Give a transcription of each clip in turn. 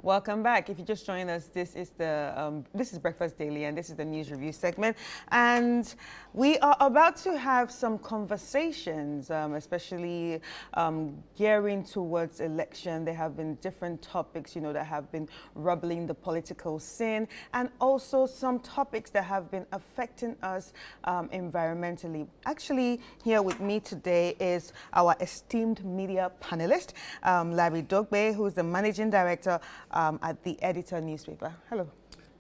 Welcome back. If you just joined us, this is Breakfast Daily, and this is the news review segment. And we are about to have some conversations, especially gearing towards election. There have been different topics, that have been rubbling the political scene, and also some topics that have been affecting us environmentally. Actually, here with me today is our esteemed media panelist, Larry Dogbe, who is the managing director at the Editor newspaper. Hello.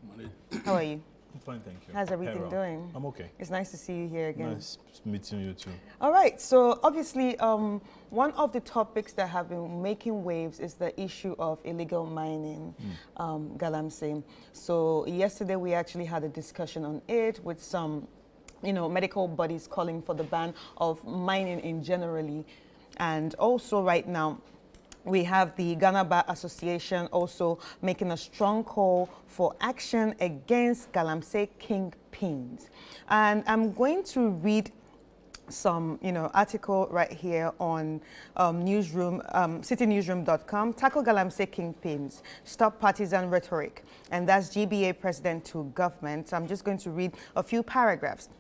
Morning. How are you? I'm fine, thank you. How's everything doing? I'm okay. It's nice to see you here again. Nice meeting you too. All right, so obviously one of the topics that have been making waves is the issue of illegal mining, Galamsey. So yesterday we actually had a discussion on it with some medical bodies calling for the ban of mining in generally. And also right now, we have the Ghana Bar Association also making a strong call for action against Galamsey Kingpins. And I'm going to read some, article right here on citynewsroom.com. Tackle Galamsey Kingpins, stop partisan rhetoric. And that's GBA President to government. So I'm just going to read a few paragraphs.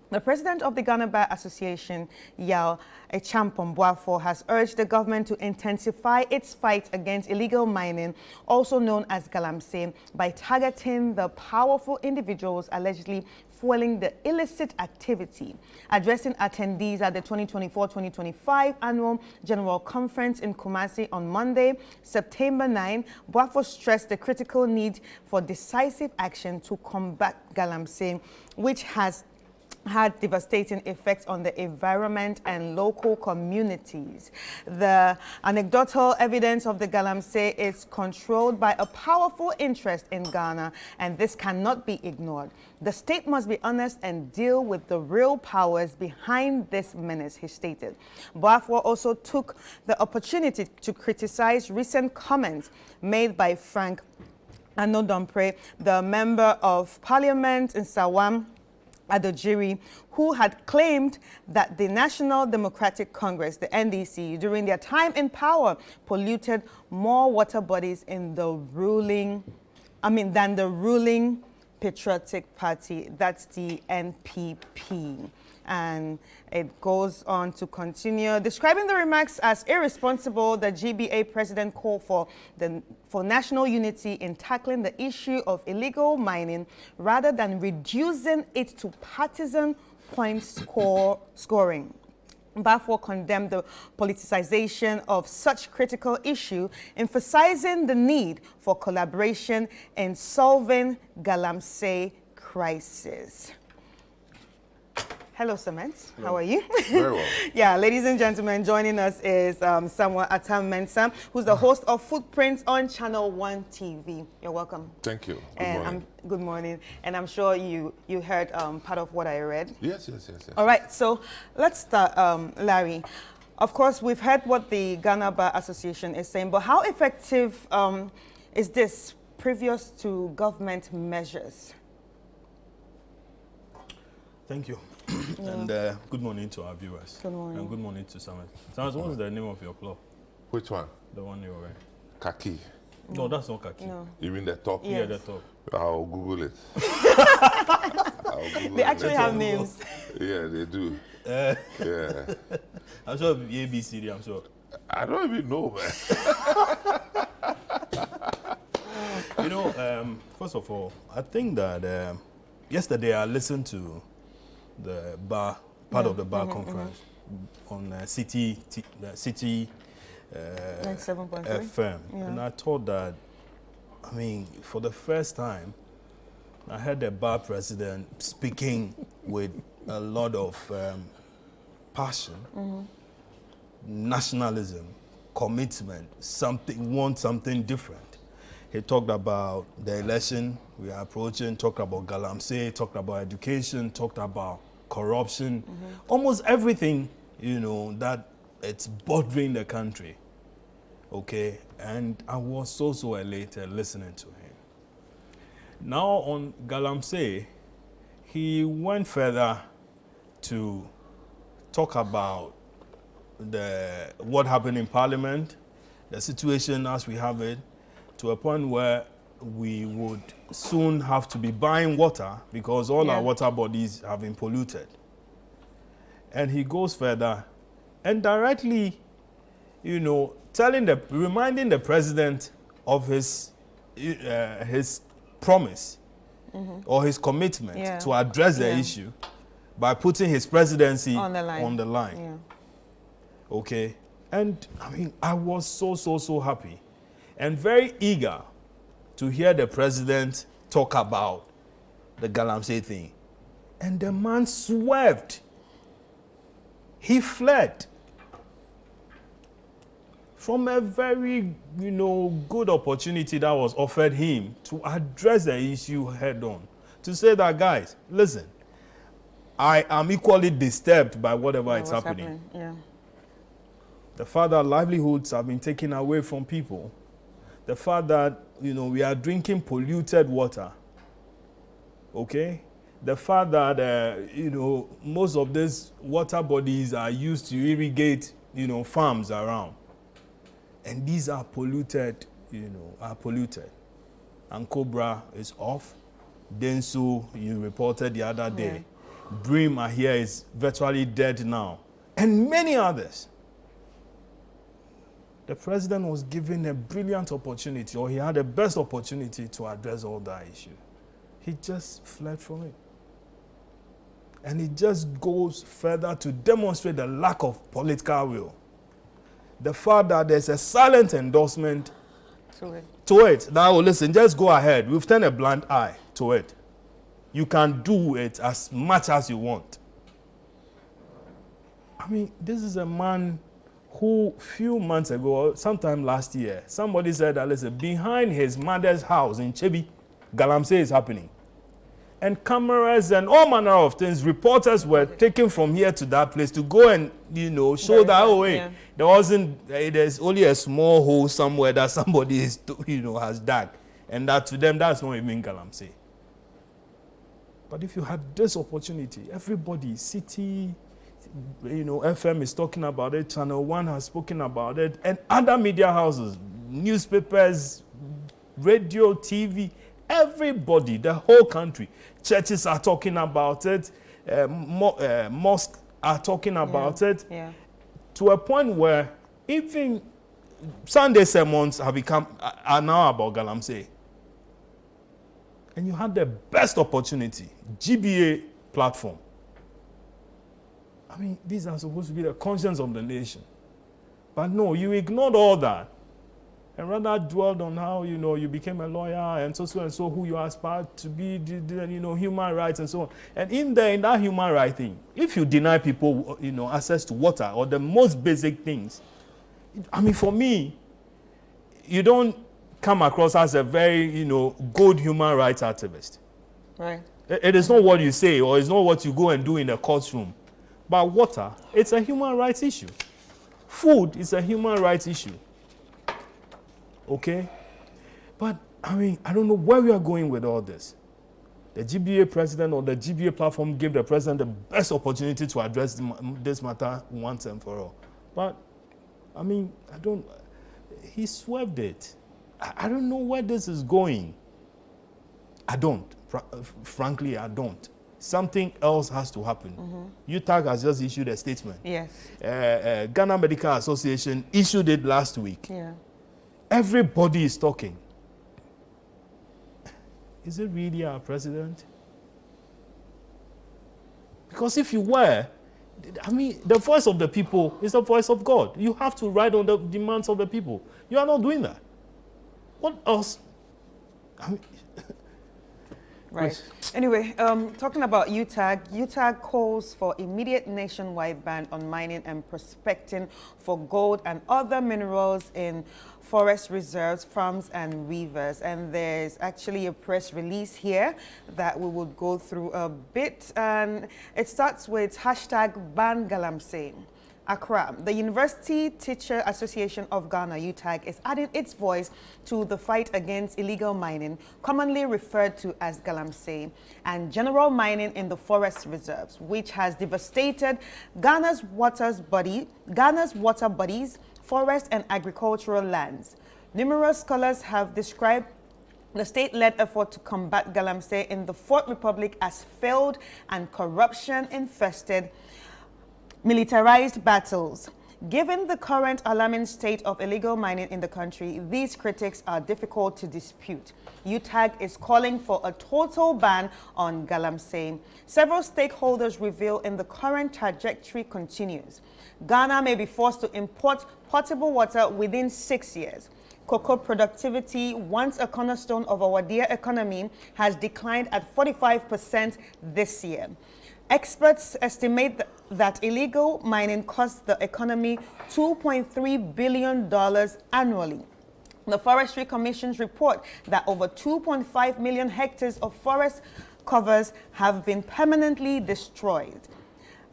The president of the Ghana Bar Association, Yao Echampong, has urged the government to intensify its fight against illegal mining, also known as Galamsey, by targeting the powerful individuals allegedly fueling the illicit activity. Addressing attendees at the 2024-2025 Annual General Conference in Kumasi on Monday, September 9, Boafo stressed the critical need for decisive action to combat Galamsey, which has had devastating effects on the environment and local communities. The anecdotal evidence of the Galamsey is controlled by a powerful interest in Ghana, and this cannot be ignored. The state must be honest and deal with the real powers behind this menace, he stated. Boafo also took the opportunity to criticize recent comments made by Frank Anodompre, the member of parliament in Sawam, Adojiri, who had claimed that the National Democratic Congress, the NDC, during their time in power, polluted more water bodies than the ruling Patriotic Party, that's the NPP. And it goes on to continue. Describing the remarks as irresponsible, the GBA president called for national unity in tackling the issue of illegal mining rather than reducing it to partisan point scoring. Boafo condemned the politicization of such critical issue, emphasizing the need for collaboration in solving Galamsey crisis. Hello, Cement. How are you? Very well. Yeah, ladies and gentlemen, joining us is Samuel Atam Mensah, who's the host of Footprints on ChannelOne TV. You're welcome. Thank you. Good morning. Good morning. And I'm sure you heard part of what I read. Yes. All right, so let's start, Larry. Of course, we've heard what the Ghana Bar Association is saying, but how effective is this previous to government measures? Thank you. Yeah. And good morning to our viewers. Good morning. And good morning to Samuel. Samuel, what's the name of your club? Which one? The one you're wearing. Kaki. No, that's not khaki. No. You mean the top? Yes. Yeah, the top. I'll Google it. They actually have names. Yeah, they do. Yeah. I'm sure it'll be ABCD, I'm sure. I don't even know, man. First of all, I think that yesterday I listened to the bar, part of the bar conference on City 97.3 FM. Yeah. And I thought that, for the first time, I heard the bar president speaking with a lot of passion, nationalism, commitment, want something different. He talked about the election we are approaching, talked about Galamsey, talked about education, talked about corruption, almost everything, that it's bothering the country. Okay, and I was so elated listening to him. Now on Galamsey, he went further to talk about what happened in Parliament, the situation as we have it, to a point where we would soon have to be buying water because all our water bodies have been polluted. And he goes further and directly, reminding the president of his promise or his commitment to address the issue by putting his presidency on the line. Yeah. Okay? And I was so happy and very eager to hear the president talk about the Galamsey thing. And the man swerved. He fled from a very, good opportunity that was offered him to address the issue head on. To say that, guys, listen, I am equally disturbed by whatever is happening. Yeah. The fact that livelihoods have been taken away from people. The fact that, we are drinking polluted water. Okay? The fact that, most of these water bodies are used to irrigate, farms around. And these are polluted, And Cobra is off. Denso, you reported the other day. Brim, I hear, is virtually dead now. And many others. The president was given a brilliant opportunity, or he had the best opportunity to address all that issue. He just fled from it. And it just goes further to demonstrate the lack of political will. The fact that there's a silent endorsement to it. Now, listen, just go ahead. We've turned a blind eye to it. You can do it as much as you want. This is a man who few months ago, sometime last year, somebody said that, listen, behind his mother's house in Chebi, Galamsey is happening. And cameras and all manner of things, reporters were taken from here to that place to go and, show that, there's only a small hole somewhere that somebody is, has dug. And that to them, that's not even Galamsey. But if you had this opportunity, everybody, city, FM is talking about it, ChannelOne has spoken about it, and other media houses, newspapers, radio, TV, everybody, the whole country, churches are talking about it, mosques are talking about it, to a point where even Sunday sermons are now about Galamsey. And you had the best opportunity, GBA platform. These are supposed to be the conscience of the nation. But no, you ignored all that. And rather dwelled on how, you became a lawyer and so, who you aspire to be, human rights and so on. And in that human right thing, if you deny people, access to water or the most basic things, for me, you don't come across as a very, good human rights activist. Right. It is not what you say or it's not what you go and do in a courtroom. But water, it's a human rights issue. Food is a human rights issue. Okay? But, I don't know where we are going with all this. The GBA president or the GBA platform gave the president the best opportunity to address this matter once and for all. But, he swerved it. I don't know where this is going. I don't. Frankly, I don't. Something else has to happen. UTAG has just issued a statement. Yes. Ghana Medical Association issued it last week. Yeah. Everybody is talking. Is it really our president? Because if you were, the voice of the people is the voice of God. You have to ride on the demands of the people. You are not doing that. What else? Right. Anyway, talking about UTAG calls for immediate nationwide ban on mining and prospecting for gold and other minerals in forest reserves, farms and rivers. And there's actually a press release here that we will go through a bit. And it starts with #ban Galamsey. Accra, the University Teacher Association of Ghana, UTAG, is adding its voice to the fight against illegal mining, commonly referred to as Galamsey, and general mining in the forest reserves, which has devastated Ghana's water bodies, forest and agricultural lands. Numerous scholars have described the state-led effort to combat Galamsey in the Fourth Republic as failed and corruption-infested militarized battles. Given the current alarming state of illegal mining in the country, these critics are difficult to dispute. UTAG is calling for a total ban on Galamsey. Several stakeholders reveal in the current trajectory continues. Ghana may be forced to import potable water within 6 years. Cocoa productivity, once a cornerstone of our dear economy, has declined at 45% this year. Experts estimate that illegal mining costs the economy $2.3 billion annually. The Forestry Commission's report that over 2.5 million hectares of forest covers have been permanently destroyed.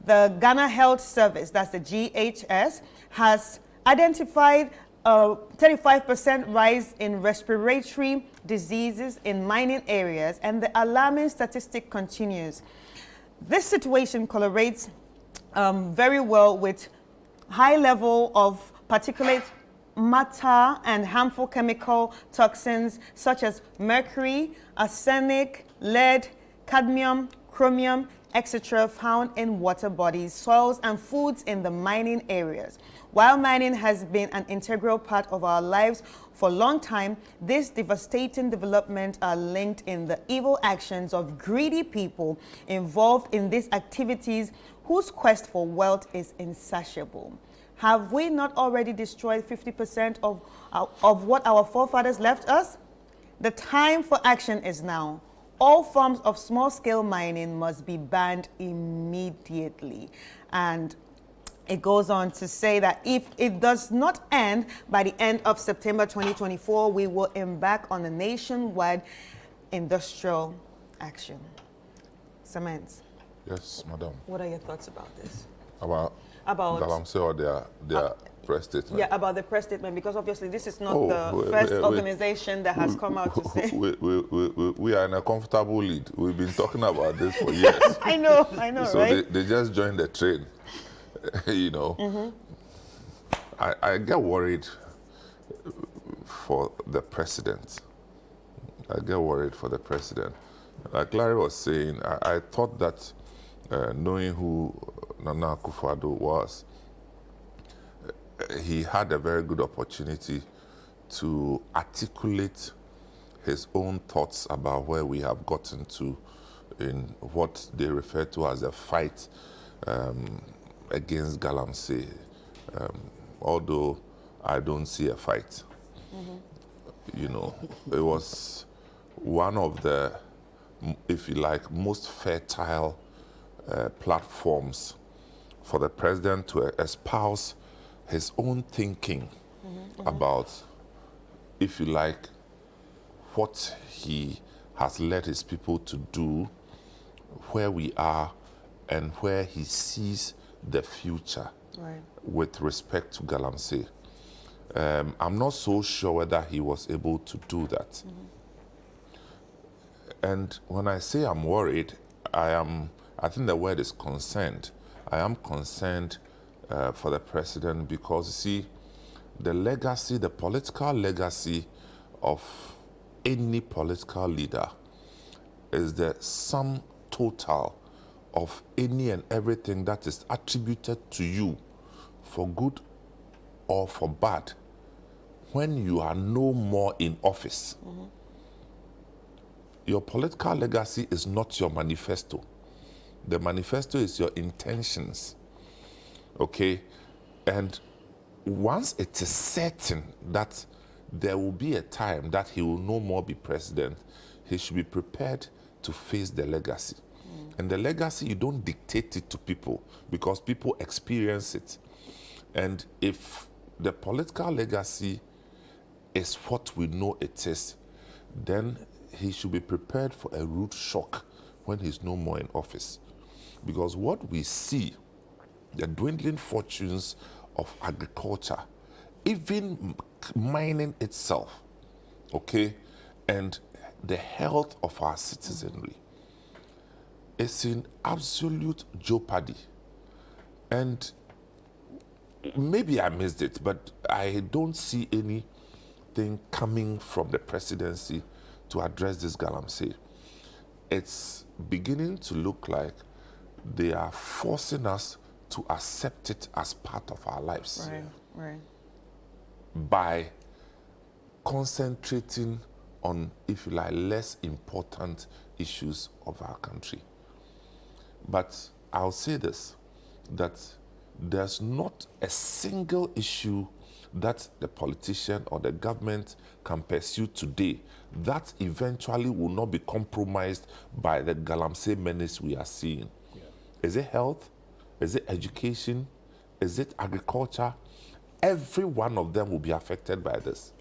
The Ghana Health Service, that's the GHS, has identified a 35% rise in respiratory diseases in mining areas, and the alarming statistic continues. This situation correlates very well with high level of particulate matter and harmful chemical toxins such as mercury, arsenic, lead, cadmium, chromium, etc. found in water bodies, soils, and foods in the mining areas. While mining has been an integral part of our lives for a long time, these devastating developments are linked in the evil actions of greedy people involved in these activities whose quest for wealth is insatiable. Have we not already destroyed 50% of what our forefathers left us? The time for action is now. All forms of small-scale mining must be banned immediately. And it goes on to say that if it does not end by the end of September 2024, we will embark on a nationwide industrial action. Cement. Yes, madam. What are your thoughts about this? About Galamsey or their press statement? Yeah, about the press statement, because obviously this is not the first organization that has come out to say. We are in a comfortable lead. We've been talking about this for years. I know, so right? they just joined the train, you know. Mm-hmm. I get worried for the president. Like Larry was saying, I thought that knowing who Nana Akufo-Addo was, he had a very good opportunity to articulate his own thoughts about where we have gotten to in what they refer to as a fight against Galamsey, although I don't see a fight. Mm-hmm. You know, it was one of the, if you like, most fertile platforms for the president to espouse his own thinking about, if you like, what he has led his people to do, where we are, and where he sees the future with respect to Galamsey. I'm not so sure whether he was able to do that. Mm-hmm. And when I say I'm worried, I think the word is concerned. I am concerned for the president because, you see, the legacy, the political legacy of any political leader is the sum total of any and everything that is attributed to you for good or for bad when you are no more in office. Mm-hmm. Your political legacy is not your manifesto. The manifesto is your intentions, okay? And once it is certain that there will be a time that he will no more be president, he should be prepared to face the legacy. And the legacy, you don't dictate it to people because people experience it. And if the political legacy is what we know it is, then he should be prepared for a rude shock when he's no more in office. Because what we see, the dwindling fortunes of agriculture, even mining itself, okay, and the health of our citizenry is in absolute jeopardy. And maybe I missed it, but I don't see anything something coming from the presidency to address this Galamsey. It's beginning to look like they are forcing us to accept it as part of our lives. Right. By concentrating on, if you like, less important issues of our country. But I'll say this, that there's not a single issue that the politician or the government can pursue today that eventually will not be compromised by the Galamsey menace we are seeing. Yeah. Is it health? Is it education? Is it agriculture? Every one of them will be affected by this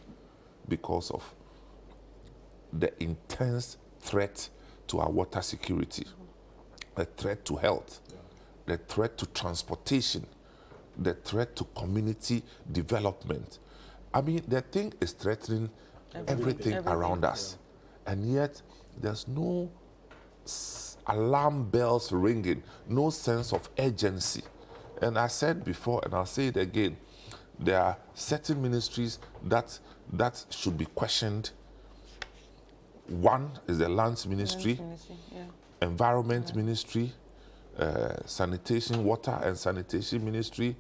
because of the intense threat to our water security, the threat to health, the threat to transportation, the threat to community development. I mean, the thing is threatening everything around us. Yeah. And yet, there's no alarm bells ringing, no sense of urgency. And I said before, and I'll say it again, there are certain ministries that should be questioned. One is the Lands Ministry, Environment Ministry, Sanitation, Water and Sanitation Ministry,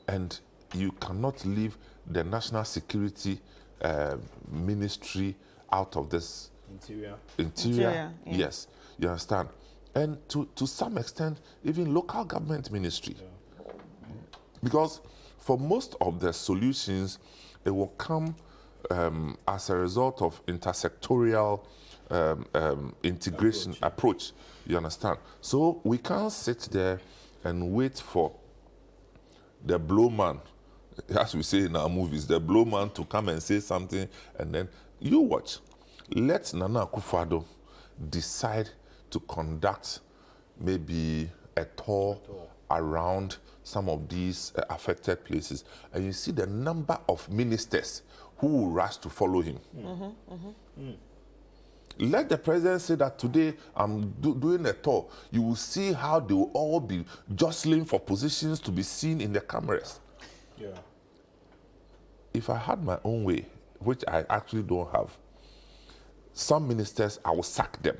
and you cannot leave the National Security Ministry out of this. Interior, yes, you understand. And to some extent, even local government ministry. Yeah. Because for most of the solutions, it will come as a result of intersectorial integration approach. You understand? So we can't sit there and wait for the blowman, as we say in our movies, the blowman to come and say something, and then you watch. Let Nana Akufo-Addo decide to conduct maybe a tour around some of these affected places, and you see the number of ministers who will rush to follow him. Let the president say that today I'm doing a tour. You will see how they will all be jostling for positions to be seen in the cameras. Yeah. If I had my own way, which I actually don't have, some ministers, I will sack them.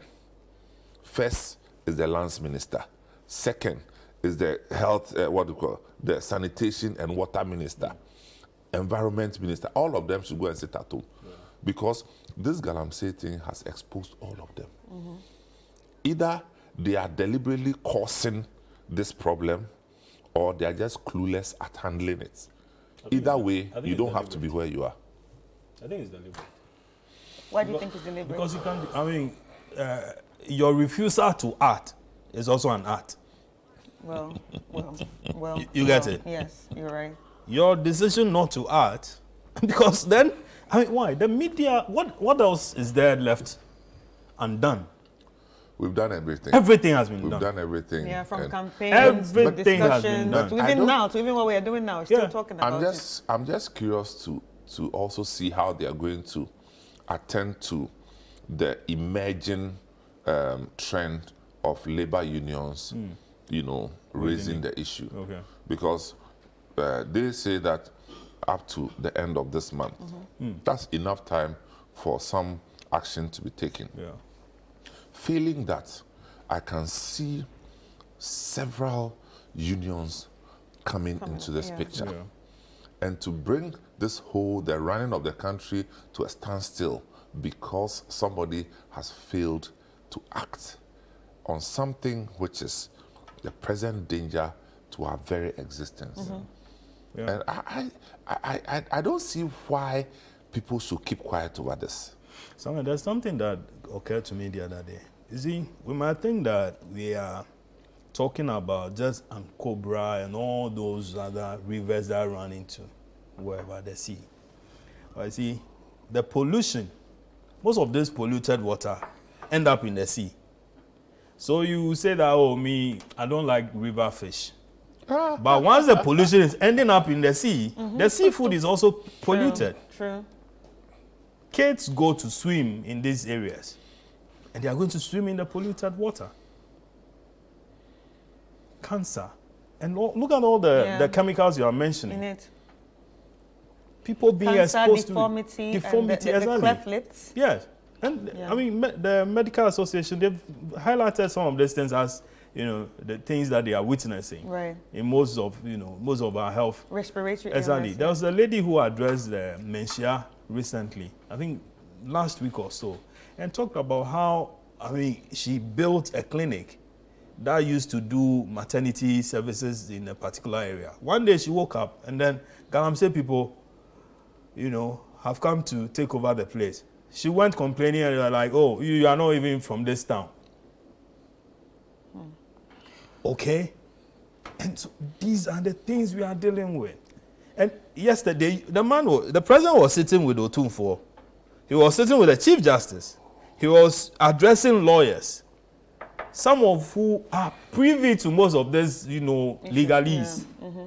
First is the lands minister. Second is the health, the sanitation and water minister. Environment minister. All of them should go and sit at home. Yeah. Because this Galamsey thing has exposed all of them. Either they are deliberately causing this problem or they are just clueless at handling it. Either way, you don't have to be where you are. I think it's deliberate. Why do you think it's deliberate? Because you can't, I mean, your refusal to act is also an act. Well. You get it? Yes, you're right. Your decision not to act, because then, I mean, why? The media, what else is there left undone? We've done everything. Everything has been done. We've done everything. Yeah, from campaigns, everything has been done. To even now, to even what we are doing now, still talking about it. I'm just curious to also see how they are going to attend to the emerging trend of labor unions, raising the issue. Okay. Because they say that up to the end of this month, that's enough time for some action to be taken. Yeah. Feeling that, I can see several unions coming into this picture. Yeah. And to bring the running of the country to a standstill because somebody has failed to act on something which is the present danger to our very existence. Yeah. And I don't see why people should keep quiet over this. There's something that occurred to me the other day. You see, we might think that we are talking about just Cobra and all those other rivers that run into wherever the sea. But you see, the pollution, most of this polluted water end up in the sea. So you say that, I don't like river fish. But once the pollution is ending up in the sea, the seafood is also polluted. True. Kids go to swim in these areas, and they are going to swim in the polluted water. Cancer. And look at all the chemicals you are mentioning. In it. people being Cancer, exposed deformity, to deformity, and the exactly. cleft lips. Yes, and Yeah. I mean the medical association, they've highlighted some of these things as the things that they are witnessing in most of our health. Respiratory Exactly. illness, There was a lady who addressed Mensia recently, I think last week or so, and talked about how she built a clinic that used to do maternity services in a particular area. One day she woke up and then Galamsey people, have come to take over the place. She went complaining and they were like, oh, you are not even from this town. Okay? And so these are the things we are dealing with. And yesterday, the president was sitting with Otunfo. He was sitting with the Chief Justice. He was addressing lawyers, some of who are privy to most of this, legalese. Yeah. Mm-hmm.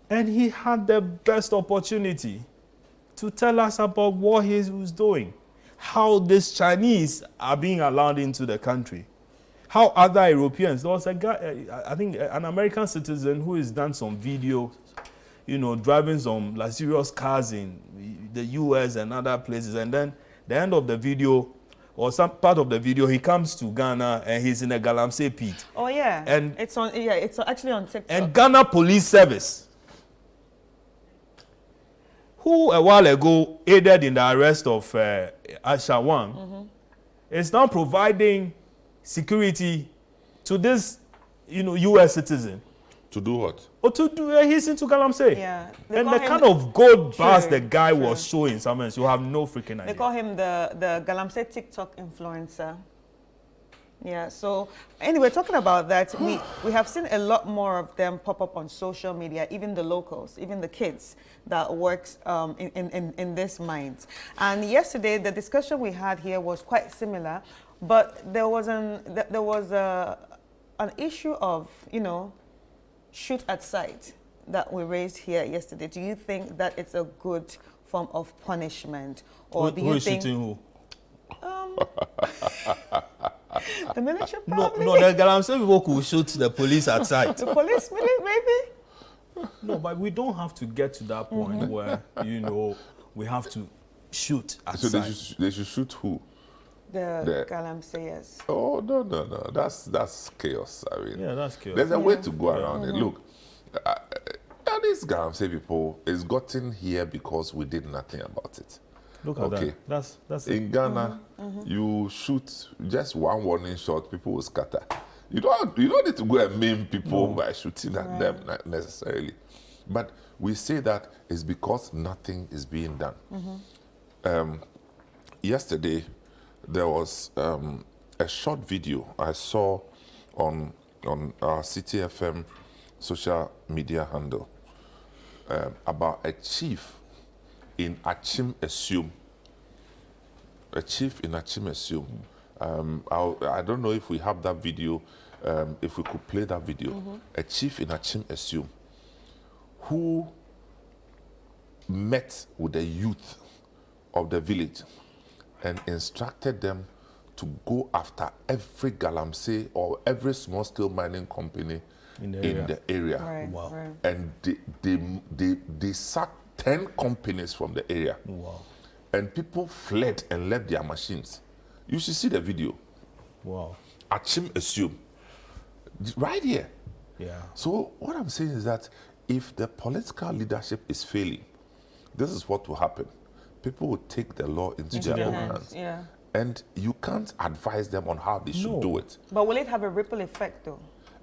And he had the best opportunity to tell us about what he was doing, how these Chinese are being allowed into the country, how other Europeans. There was a guy, I think an American citizen who has done some video, driving some luxurious cars in the US and other places. And then the end of the video, or some part of the video, he comes to Ghana and he's in a Galamsey pit. Oh yeah, and it's actually on TikTok. And Ghana Police Service, who a while ago aided in the arrest of Asha Wang, is now providing security to this, U.S. citizen. To do what? Or to do, he's into Galamsey. Yeah. And the kind of gold bars True, the guy true. was showing, sometimes you have no freaking idea. They call him the Galamsey TikTok influencer. Yeah, so anyway, talking about that, we have seen a lot more of them pop up on social media, even the locals, even the kids that works in this mines. And yesterday, the discussion we had here was quite similar, but there was an issue of, shoot at sight that we raised here yesterday. Do you think that it's a good form of punishment? Or do who you is think shooting who? The military No, probably? the Galamsey people could shoot the police at sight. The police, maybe? No, but we don't have to get to that point where, we have to shoot at So sight. they should shoot who? The Galamseyers. Oh, no. That's chaos. I mean, Yeah, that's chaos. there's a way to go around it. Look, these Galamsey people is gotten here because we did nothing about it. Look at that. That's In Ghana, you shoot just one warning shot, people will scatter. You don't need to go and maim people by shooting at them necessarily. But we say that is because nothing is being done. Yesterday, there was a short video I saw on our City FM social media handle about a chief in Achim Assume. A chief in Achim Assume. I don't know if we have that video, if we could play that video. A chief in Achim Assume who met with the youth of the village and instructed them to go after every Galamsey or every small-scale mining company in the area. Right, Wow. right. And they sacked 10 companies from the area. Wow. And people fled and left their machines. You should see the video. Wow. Achim Assume. Right here. Yeah. So what I'm saying is that if the political leadership is failing, this is what will happen. People will take the law into their own hands. Yeah. And you can't advise them on how they should do it. But will it have a ripple effect, though?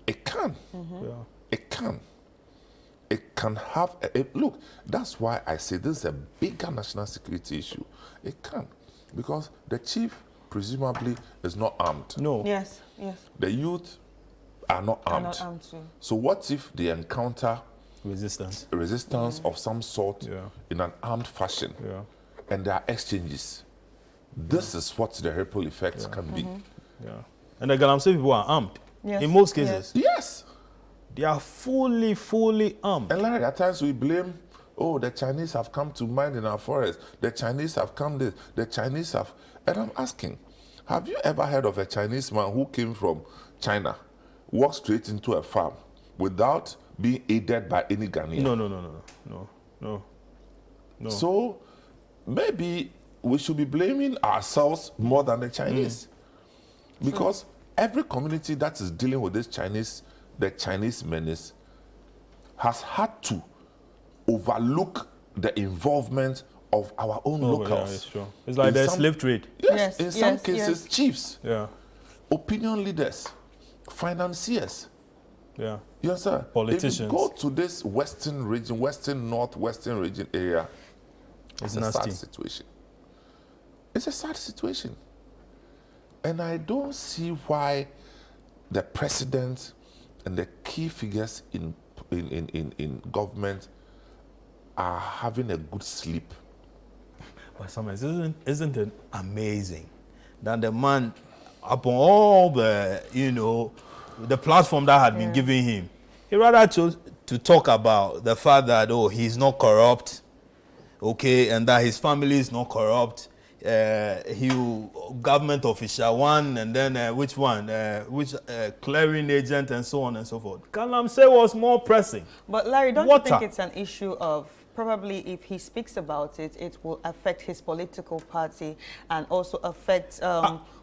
It can. Yeah. It can. It can have, look, that's why I say this is a bigger national security issue. It can. Because the chief, presumably, is not armed. No. Yes, yes. The youth are not They're armed. not armed too. So what if they encounter Resistance. resistance of some sort Yeah. in an armed fashion? Yeah. And there are exchanges. This is what the ripple effects can be. Yeah. And the Galamsey people are armed. Yes. In most cases. Yes. They are fully armed. And Larry, at times we blame, the Chinese have come to mine in our forest. The Chinese have come this. The Chinese have. And I'm asking, have you ever heard of a Chinese man who came from China, walked straight into a farm without being aided by any Ghanaian? No. No. So maybe we should be blaming ourselves more than the Chinese. Because every community that is dealing with the Chinese menace has had to overlook the involvement of our own locals. Yeah, it's true. It's like the slave trade. Yes, in some cases, chiefs, Yeah. opinion leaders, financiers. Yeah. Yes, sir. Politicians. If you go to this western region, northwestern region area, it's a nasty. sad situation. It's a sad situation. And I don't see why the president and the key figures in government are having a good sleep. But sometimes isn't it amazing that the man, upon all the, the platform that had been given him, he rather chose to talk about the fact that, he's not corrupt, okay, and that his family is not corrupt. Government official one, and then which clearing agent, and so on and so forth. Galamsey was more pressing. But Larry, don't you think it's an issue of probably if he speaks about it, it will affect his political party and also affect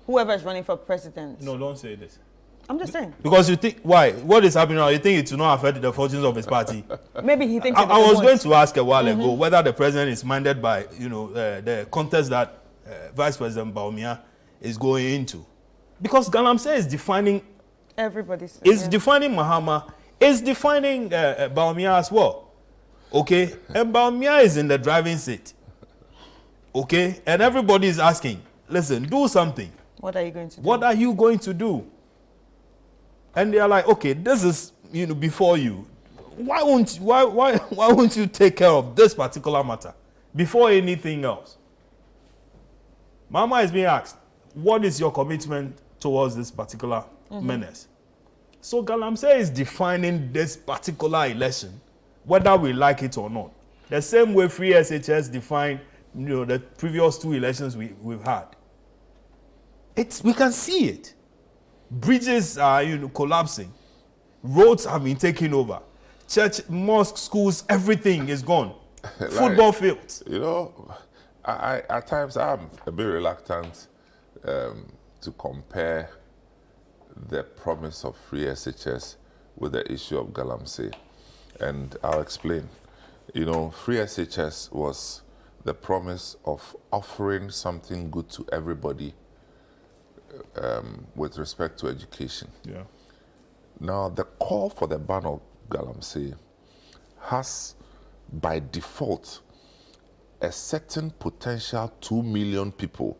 whoever is running for president? No, don't say this. I'm just saying. Because you think, why? What is happening now? You think it will not affect the fortunes of his party? Maybe he thinks I was going to ask a while ago whether the president is minded by, the contest that Vice President Bawumia is going into. Because Galamsey is defining... Everybody's... It's defining Mahama. It's defining Bawumia as well. Okay? And Bawumia is in the driving seat. Okay? And everybody is asking, listen, do something. What are you going to do? What are you going to do? And they are like, okay, this is, before you. Why won't you take care of this particular matter before anything else? Mama is being asked, what is your commitment towards this particular menace? So Galamsey is defining this particular election, whether we like it or not. The same way Free SHS defined, the previous two elections we've had. We can see it. Bridges are, collapsing. Roads have been taken over. Church, mosque, schools, everything is gone. Like, football fields. I at times I'm a bit reluctant to compare the promise of Free SHS with the issue of Galamsey. And I'll explain. Free SHS was the promise of offering something good to everybody with respect to education. Yeah. Now, the call for the ban of Galamsey has, by default, a certain potential 2 million people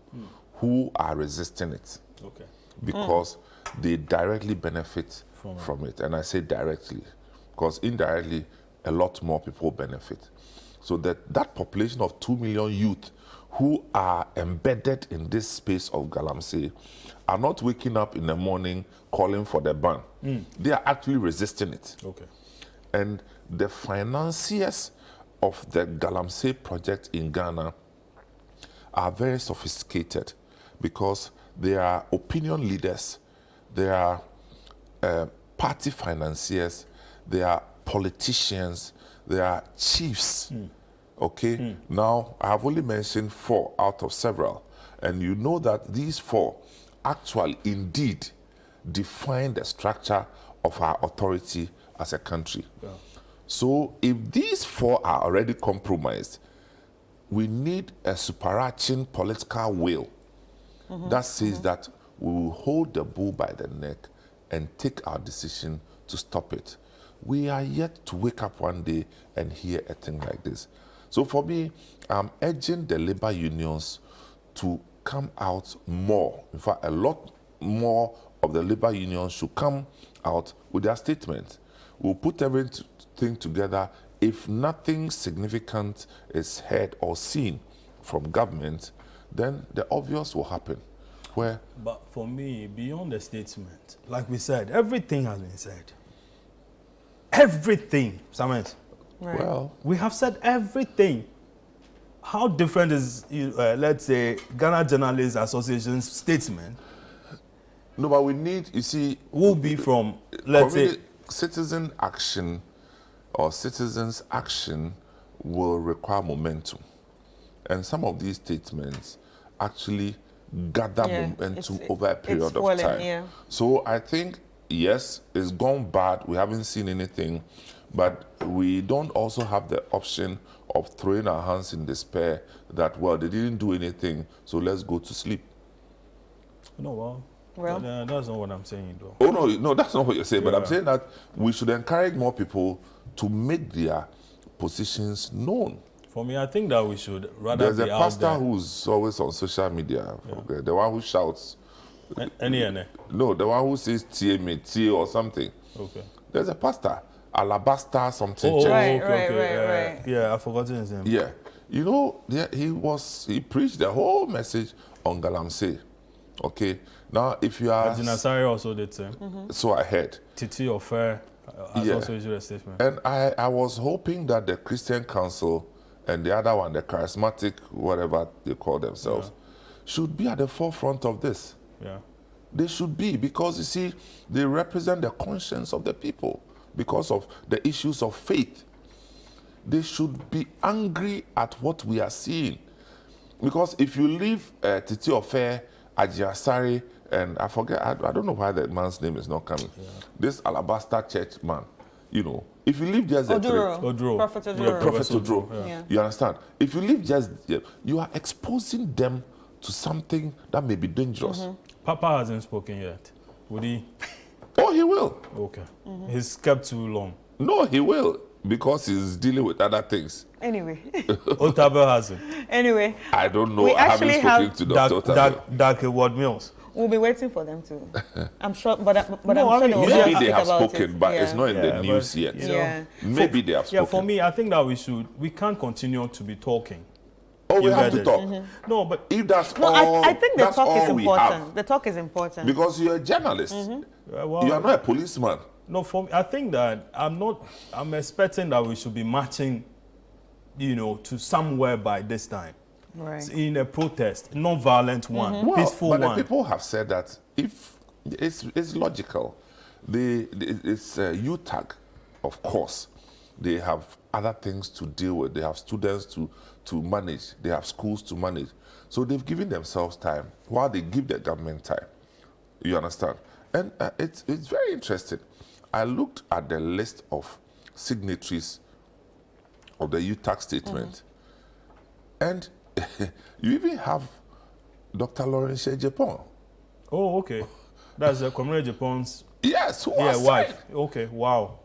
who are resisting it. Okay. Because they directly benefit from it. And I say directly, because indirectly, a lot more people benefit. So that population of 2 million youth who are embedded in this space of Galamsey are not waking up in the morning calling for the ban. They are actually resisting it. Okay. And the financiers of the Galamsey project in Ghana are very sophisticated because they are opinion leaders, they are party financiers, they are politicians, they are chiefs. Okay? Now, I have only mentioned 4 out of several. And you know that these 4 actually indeed define the structure of our authority as a country. Yeah. So if these 4 are already compromised, we need a superarching political will that says that we will hold the bull by the neck and take our decision to stop it. We are yet to wake up one day and hear a thing like this. So for me, I'm urging the labor unions to come out more. In fact, a lot more of the labor unions should come out with their statement. We'll put everything together. If nothing significant is heard or seen from government, then the obvious will happen. But for me, beyond the statement, like we said, everything has been said. Everything, Samuels. Right. Well, we have said everything. How different is, let's say, Ghana Journalists Association's statement? No, but we need, you see... Will be from, let's say... Citizen action or citizens' action will require momentum. And some of these statements actually gather momentum over a period of time. Yeah. So I think, yes, it's gone bad. We haven't seen anything. But we don't also have the option of throwing our hands in despair that, well, they didn't do anything, so let's go to sleep. No, Well, that's not what I'm saying, though. Oh, no, that's not what you're saying. But I'm saying that we should encourage more people to make their positions known. For me, I think that we should rather There's a be out pastor there. who's always on social media, the one who shouts. Any. No, the one who says TMA, or something. Okay. There's a pastor, Alabaster something. Oh, church. Right. Yeah, I've forgotten his name. Yeah. You know, he preached the whole message on Galamsey. Okay. Now, if you are... Adinasari also did same. So I heard. Titi Ofer has also issued a statement. And I was hoping that the Christian Council and the other one, the charismatic, whatever they call themselves, should be at the forefront of this. Yeah. They should be, because you see, they represent the conscience of the people because of the issues of faith. They should be angry at what we are seeing. Because if you leave Titi Ofer, Ajiasari, and I forget, I don't know why that man's name is not coming. This Alabaster church man, you know, if you leave just Odro. Prophet Odro. Yeah, Prophet Odro. Yeah. You understand? If you leave just, you are exposing them to something that may be dangerous. Papa hasn't spoken yet. Would he? Oh, he will. Okay. He's kept too long. No, he will, because he's dealing with other things. Anyway. Otabel hasn't. Anyway. I don't know. We I haven't actually spoken have to Dr. Otabel. Dark Ward Mills. We'll be waiting for them to. I'm sure, but I'm No, sure I mean, they will Maybe speak they have about spoken, it. but it's not in the Yeah, news but, yet. you know, Yeah. Maybe they have spoken. Yeah, for me, I think that we can't continue to be talking. Oh, we You have get to it. talk. No, but If that's No, all, I think the that's talk is all we have. important. The talk is important. Because you're a journalist. well, You are not a policeman. no, for me, I think that I'm expecting that we should be marching, you know, to somewhere by this time. Right. In a protest, non-violent one, Well, peaceful but one. the people have said that if it's logical, it's UTAG, of course. They have other things to deal with. They have students to manage. They have schools to manage. So they've given themselves time while they give the government time. You understand? And it's very interesting. I looked at the list of signatories of the UTAG statement, and you even have Dr. Lawrence Japan. Oh, okay. That's Comrade Japan's Yes, who was wife. signed. Okay, wow.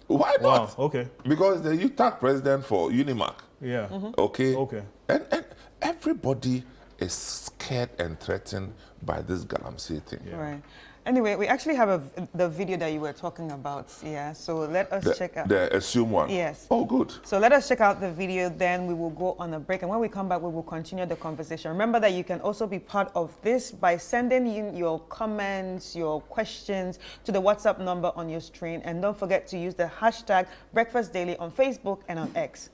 Why Wow, not? okay. Because the UTAG president for Unimark. Yeah. Okay. Okay. And everybody is scared and threatened by this Galamsey thing. Right. Anyway, we actually have the video that you were talking about. Yeah. So let us check out. The assume one. Yes. Oh, good. So let us check out the video, then we will go on a break. And when we come back, we will continue the conversation. Remember that you can also be part of this by sending in your comments, your questions to the WhatsApp number on your screen. And don't forget to use the hashtag Breakfast Daily on Facebook and on X.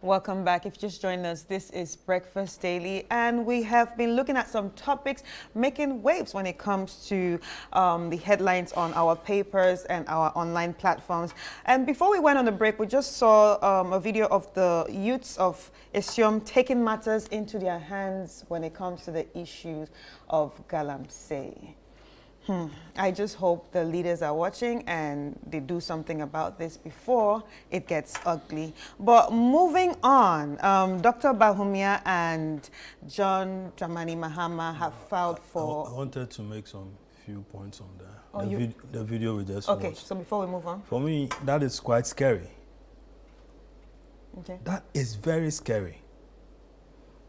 Welcome back. If you just joined us, this is Breakfast Daily, and we have been looking at some topics making waves when it comes to the headlines on our papers and our online platforms. And before we went on the break, we just saw a video of the youths of Esiom taking matters into their hands when it comes to the issues of Galamsey. I just hope the leaders are watching and they do something about this before it gets ugly. But moving on, Dr. Bawumia and John Dramani Mahama have filed for... I wanted to make some few points on that. Oh, The video we just Okay, watched. so before we move on. For me, that is quite scary. Okay. That is very scary.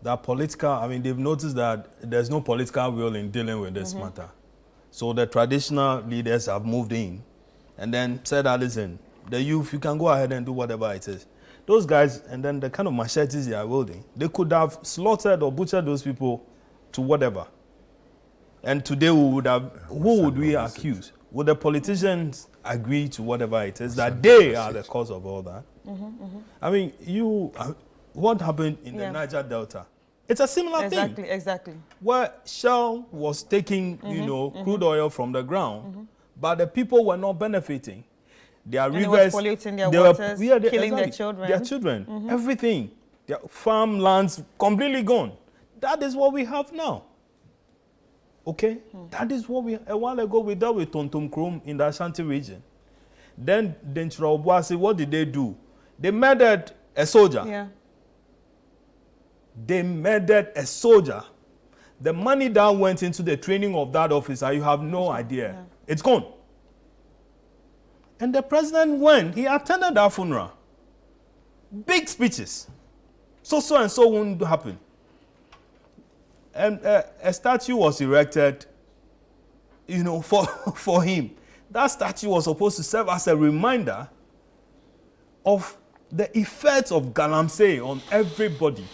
That political, I mean, they've noticed that there's no political will in dealing with this matter. So the traditional leaders have moved in and then said that, listen, the youth, you can go ahead and do whatever it is. Those guys, and then the kind of machetes they are wielding, they could have slaughtered or butchered those people to whatever. And today we would have, who would we accuse? Would the politicians agree to whatever it is, that they are the cause of all that? I mean, what happened in the Niger Delta? It's a similar thing. Exactly. Where Shell was taking, you know, crude oil from the ground, but the people were not benefiting. Their rivers, it was polluting their waters, killing their children. Their children, everything. Their farmlands completely gone. That is what we have now. Okay? That is what we, a while ago we dealt with Tontom Krom in the Ashanti region. Then Denchira Obuasi, what did they do? They murdered a soldier. Yeah. They murdered a soldier. The money that went into the training of that officer, you have no idea. Yeah. It's gone. And the president went, he attended that funeral. Big speeches. So and so won't happen. And a statue was erected, you know, for him. That statue was supposed to serve as a reminder of the effects of Galamsey on everybody.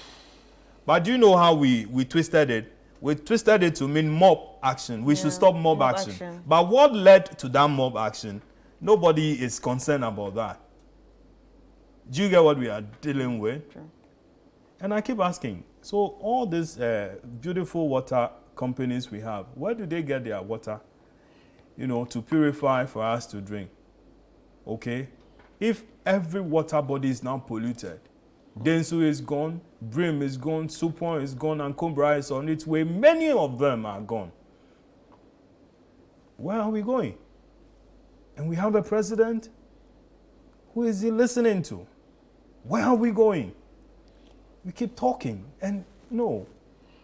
But do you know how we twisted it? We twisted it to mean mob action. We should stop mob action. But what led to that mob action Nobody is concerned about that. Do you get what we are dealing with? True. And I keep asking, so all these beautiful water companies we have, where do they get their water, to purify for us to drink? Okay? If every water body is now polluted, Densu is gone, Brim is gone, Supon is gone, and Kumbra is on its way, many of them are gone. Where are we going? And we have a president. Who is he listening to? Where are we going? We keep talking, and no,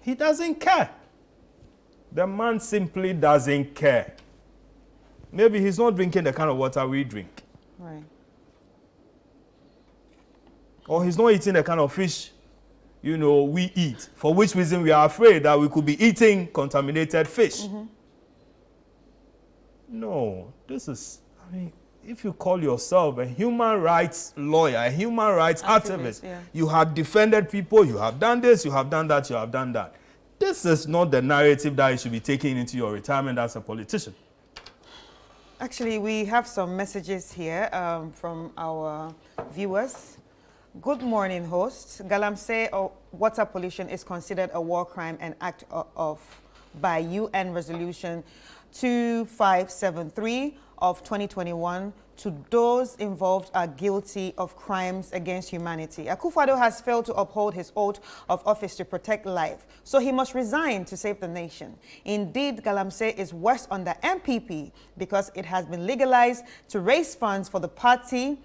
he doesn't care. The man simply doesn't care. Maybe he's not drinking the kind of water we drink. Right. Or he's not eating the kind of fish, we eat. For which reason we are afraid that we could be eating contaminated fish. Mm-hmm. No, if you call yourself a human rights lawyer, a human rights activist, yeah. You have defended people, you have done this, you have done that, you have done that. This is not the narrative that you should be taking into your retirement as a politician. Actually, we have some messages here from our viewers. Good morning, host. Galamsey water pollution is considered a war crime and act of by UN Resolution 2573 of 2021. To those involved are guilty of crimes against humanity. Akufo-Addo has failed to uphold his oath of office to protect life, so he must resign to save the nation. Indeed, Galamsey is worse under MPP because it has been legalized to raise funds for the party